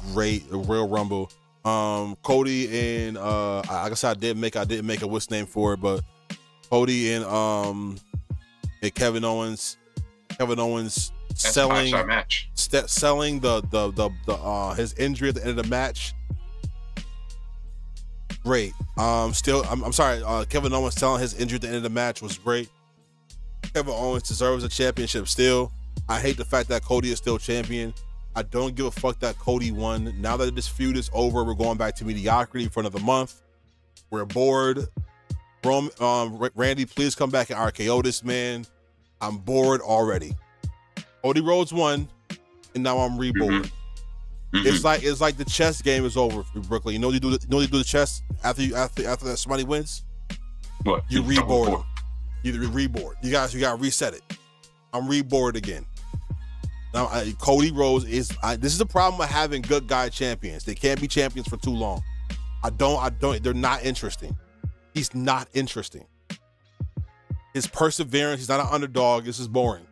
[SPEAKER 2] Royal Rumble. Cody and like I said, I didn't make a what's name for it, but Cody and Kevin Owens.
[SPEAKER 3] that's
[SPEAKER 2] selling
[SPEAKER 3] a match.
[SPEAKER 2] Selling the his injury at the end of the match. Great. I'm sorry. Kevin Owens selling his injury at the end of the match was great. Kevin Owens deserves a championship still. I hate the fact that Cody is still champion. I don't give a fuck that Cody won. Now that this feud is over, we're going back to mediocrity for another month. We're bored. Randy, please come back and RKO this man. I'm bored already. Cody Rhodes won, and now I'm reborn. Mm-hmm. It's like the chess game is over for Brooklyn. You know you do the chess after that somebody wins.
[SPEAKER 3] What?
[SPEAKER 2] You reboard. You reboard. You got to reset it. I'm reboard again. Now Cody Rhodes is. This is the problem with having good guy champions. They can't be champions for too long. I don't. They're not interesting. He's not interesting. His perseverance. He's not an underdog. This is boring.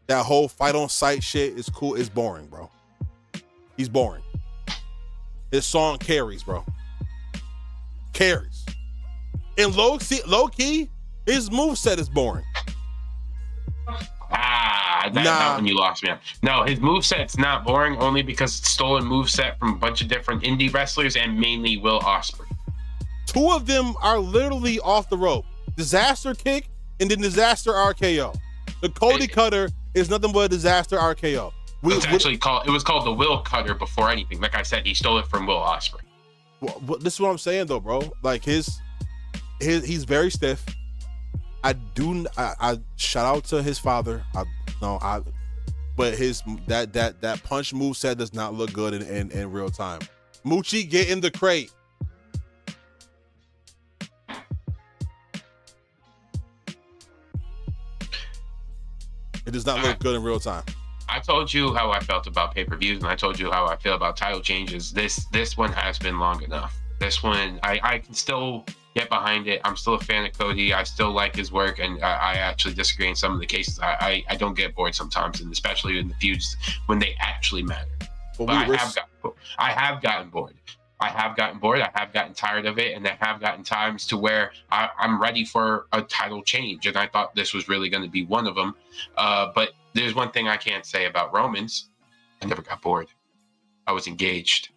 [SPEAKER 2] That whole fight on sight shit is cool. It's boring, bro. He's boring. His song carries, bro. Carries. And low key, his moveset is boring.
[SPEAKER 3] That's when you lost me. No, his moveset's not boring only because it's stolen moveset from a bunch of different indie wrestlers and mainly Will Ospreay. 2
[SPEAKER 2] of them are literally off the rope. Disaster kick and then disaster RKO. The Cody Cutter is nothing but a disaster RKO.
[SPEAKER 3] It was called the Will Cutter before anything. Like I said, he stole it from Will Ospreay.
[SPEAKER 2] Well, this is what I'm saying though, bro. Like he's very stiff. I shout out to his father. But his that punch moveset does not look good in real time. Moochie, get in the crate. It does not look good in real time.
[SPEAKER 3] I told you how I felt about pay-per-views, and I told you how I feel about title changes. This one has been long enough. This one, I can still get behind it. I'm still a fan of Cody. I still like his work, and I actually disagree in some of the cases. I don't get bored sometimes, and especially in the feuds when they actually matter. But I have gotten bored. I have gotten tired of it, and there have gotten times to where I'm ready for a title change, and I thought this was really going to be one of them. But there's one thing I can't say about Romans. I never got bored. I was engaged.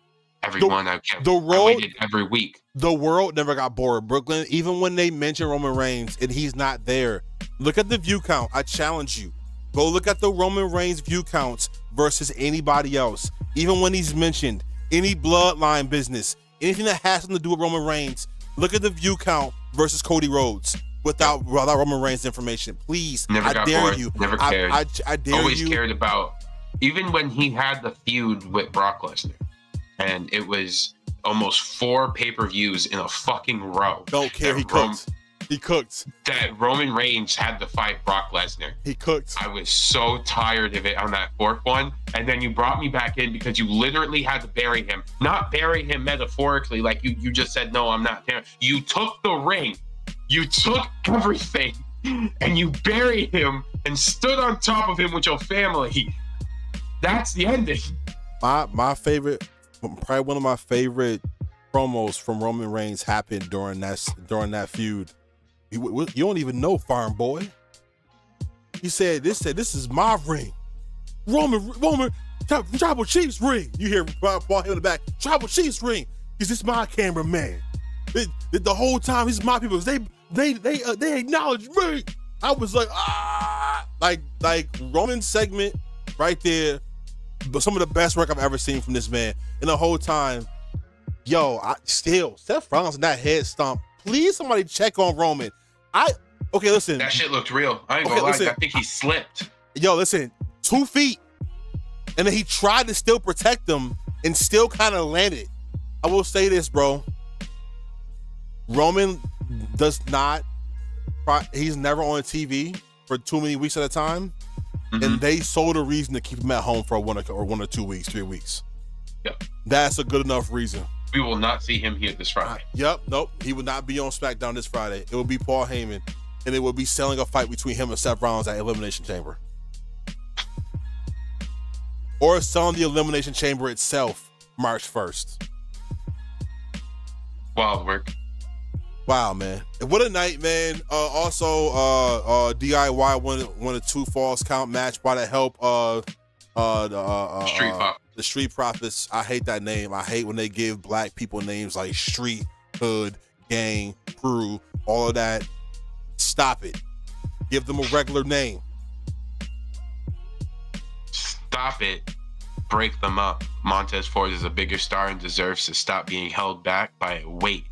[SPEAKER 3] I waited every week.
[SPEAKER 2] The world never got bored. Brooklyn, even when they mention Roman Reigns and he's not there, look at the view count. I challenge you. Go look at the Roman Reigns view counts versus anybody else. Even when he's mentioned, any bloodline business, anything that has something to do with Roman Reigns, look at the view count versus Cody Rhodes without Roman Reigns information. Please,
[SPEAKER 3] never got bored. Never cared.
[SPEAKER 2] I dare
[SPEAKER 3] Always
[SPEAKER 2] you.
[SPEAKER 3] Cared about, even when he had the feud with Brock Lesnar, and it was almost 4 pay-per-views in a fucking row.
[SPEAKER 2] Don't care. He cooked. He cooked.
[SPEAKER 3] That Roman Reigns had to fight Brock Lesnar.
[SPEAKER 2] He cooked.
[SPEAKER 3] I was so tired of it on that 4th one. And then you brought me back in because you literally had to bury him. Not bury him metaphorically, like you just said, no, I'm not there. You took the ring. You took everything. And you buried him and stood on top of him with your family. That's the ending.
[SPEAKER 2] My favorite, probably one of my favorite promos from Roman Reigns happened during that feud. You don't even know, farm boy. He said, this is my ring. Roman, Tribal Chief's ring. You hear Paul in the back, Tribal Chief's ring. Is this my cameraman? The whole time, he's my people. They acknowledge me. I was like, like Roman segment right there. But some of the best work I've ever seen from this man. And the whole time, Yo, Seth Rollins in that head stomp. Please, somebody check on Roman. Okay, listen.
[SPEAKER 3] That shit looked real. I ain't gonna lie. I think he slipped.
[SPEAKER 2] Yo, listen. 2 feet. And then he tried to still protect them and still kind of landed. I will say this, bro. Roman does not, he's never on TV for too many weeks at a time. Mm-hmm. And they sold a reason to keep him at home for 1 or 2 weeks, 3 weeks.
[SPEAKER 3] Yep.
[SPEAKER 2] That's a good enough reason.
[SPEAKER 3] We will not see him here this Friday.
[SPEAKER 2] Nope. He will not be on SmackDown this Friday. It will be Paul Heyman, and it will be selling a fight between him and Seth Rollins at Elimination Chamber. Or selling the Elimination Chamber itself March 1st.
[SPEAKER 3] Wild work.
[SPEAKER 2] Wow, man. What a night, man. Also, DIY won a 2 falls count match by the help of the Street Profits. I hate that name. I hate when they give black people names like Street, Hood, Gang, Crew, all of that. Stop it. Give them a regular name.
[SPEAKER 3] Stop it. Break them up. Montez Ford is a bigger star and deserves to stop being held back by a weight,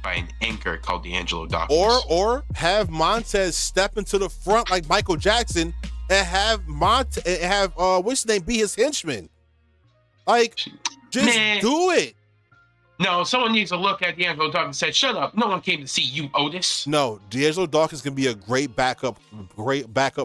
[SPEAKER 3] by an anchor called D'Angelo Dawkins.
[SPEAKER 2] Or have Montez step into the front like Michael Jackson and have what's his name be his henchman. Like, just do it.
[SPEAKER 3] No, someone needs to look at D'Angelo Dawkins and say, "Shut up! No one came to see you, Otis."
[SPEAKER 2] No, D'Angelo Dawkins can be a great backup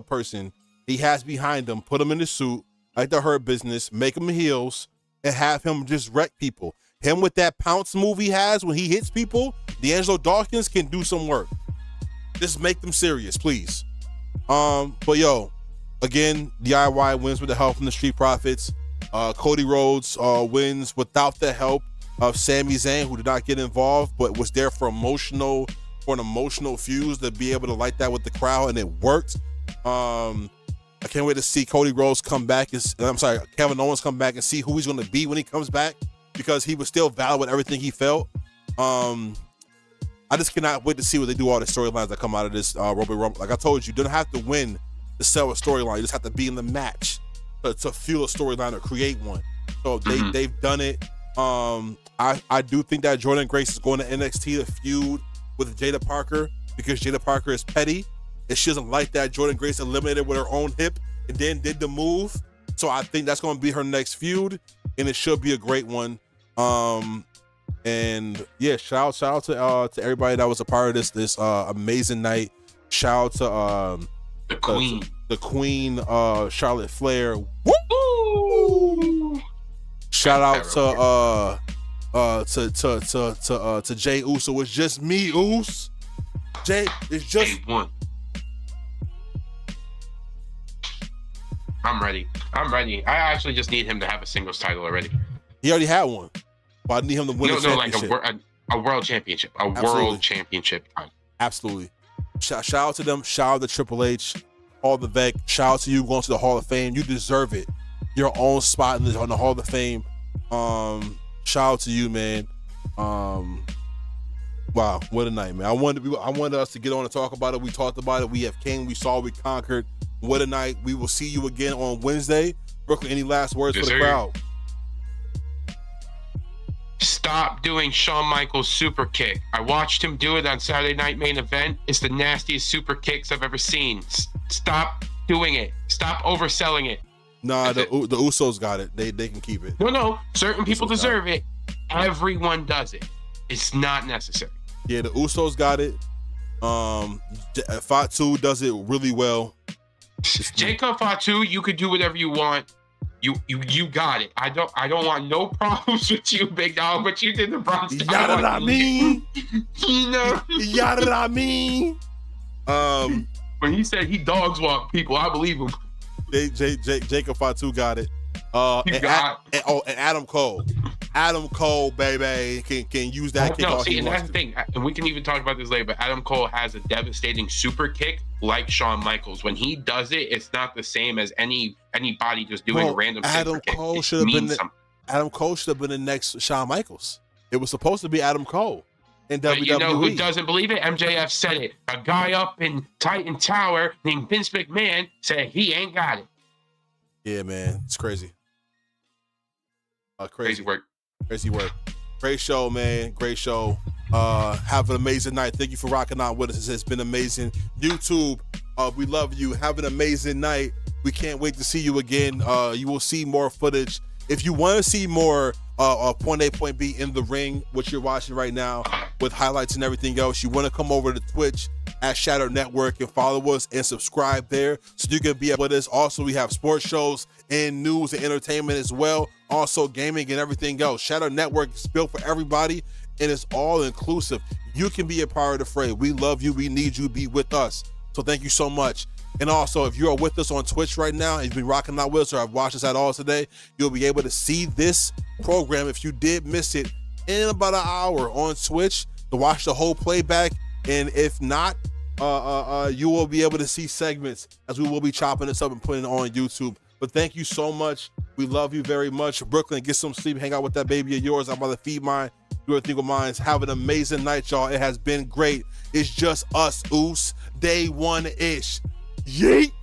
[SPEAKER 2] person. He has behind him. Put him in the suit, like the Hurt Business. Make him heels and have him just wreck people. Him with that pounce move he has when he hits people, D'Angelo Dawkins can do some work. Just make them serious, please. But yo, again, DIY wins with the help from the Street Profits. Cody Rhodes wins without the help of Sami Zayn, who did not get involved, but was there for an emotional fuse to be able to light that with the crowd, and it worked. I can't wait to see Cody Rhodes come back. Kevin Owens come back and see who he's going to be when he comes back, because he was still valid with everything he felt. I just cannot wait to see what they do, all the storylines that come out of this Royal Rumble. Like I told you, you don't have to win to sell a storyline. You just have to be in the match to fuel a storyline or create one. So they've done it. I do think that Jordan Grace is going to NXT to feud with Jada Parker, because Jada Parker is petty and she doesn't like that Jordan Grace eliminated with her own hip and then did the move. So I think that's going to be her next feud, and it should be a great one. And yeah, shout out to everybody that was a part of this amazing night. Shout out to the Queen, Charlotte Flair. Woo! Shout out to Jay Uso. It's just me, Uso. Jay, it's just
[SPEAKER 3] one. I'm ready. I actually just need him to have a singles title already.
[SPEAKER 2] He already had one, but I need him to win a championship.
[SPEAKER 3] Like a world championship. World championship time.
[SPEAKER 2] Absolutely. Shout out to them. Shout out to Triple H, all the Vec. Shout out to you going to the Hall of Fame. You deserve it. Your own spot on the Hall of Fame. Shout out to you, man. Wow, what a night, man. I wanted us to get on and talk about it. We talked about it. We have came, we saw, we conquered. What a night. We will see you again on Wednesday. Brooklyn, any last words for the crowd?
[SPEAKER 3] Stop doing Shawn Michaels super kick. I watched him do it on Saturday Night Main Event. It's the nastiest super kicks I've ever seen. Stop doing it. Stop overselling it.
[SPEAKER 2] Nah, the Usos got it. They can keep it.
[SPEAKER 3] No. Certain people deserve it. Everyone does it. It's not necessary.
[SPEAKER 2] Yeah, the Usos got it. Fatu does it really well.
[SPEAKER 3] Jacob Fatu, you could do whatever you want. You got it. I don't want no problems with you, big dog. But you did the Bronx.
[SPEAKER 2] Yada I mean.
[SPEAKER 3] You know.
[SPEAKER 2] Yada I mean.
[SPEAKER 3] When he said he dogs walk people, I believe him.
[SPEAKER 2] Jacob Fatu got it. And Adam Cole. Adam Cole, baby, can use that kick.
[SPEAKER 3] No, see, and that's the thing. And we can even talk about this later, but Adam Cole has a devastating super kick like Shawn Michaels. When he does it, it's not the same as anybody just doing a random super kick.
[SPEAKER 2] Adam Cole should have been the next Shawn Michaels. It was supposed to be Adam Cole in WWE.
[SPEAKER 3] You know who doesn't believe it? MJF said it. A guy up in Titan Tower named Vince McMahon said he ain't got it.
[SPEAKER 2] Yeah, man. It's crazy.
[SPEAKER 3] Crazy work.
[SPEAKER 2] Crazy work. Great show, man. Great show. Have an amazing night. Thank you for rocking out with us. It's been amazing. YouTube, we love you. Have an amazing night. We can't wait to see you again. You will see more footage. If you want to see more point A, point B in the ring, what you're watching right now with highlights and everything else, you want to come over to Twitch at Shatter Network and follow us and subscribe there so you can be with us. Also, we have sports shows and news and entertainment as well. Also, gaming and everything else. Shatter Network is built for everybody and it's all inclusive. You can be a part of the fray. We love you. We need you to be with us. So thank you so much. And also, if you are with us on Twitch right now and you've been rocking out with us or have watched us at all today, you'll be able to see this program if you did miss it in about an hour on Twitch to watch the whole playback. And if not, you will be able to see segments as we will be chopping this up and putting it on YouTube. But thank you so much. We love you very much. Brooklyn, get some sleep. Hang out with that baby of yours. I'm about to feed mine. Do everything with mine. Have an amazing night, y'all. It has been great. It's just us, Oos. Day one-ish. Yeet.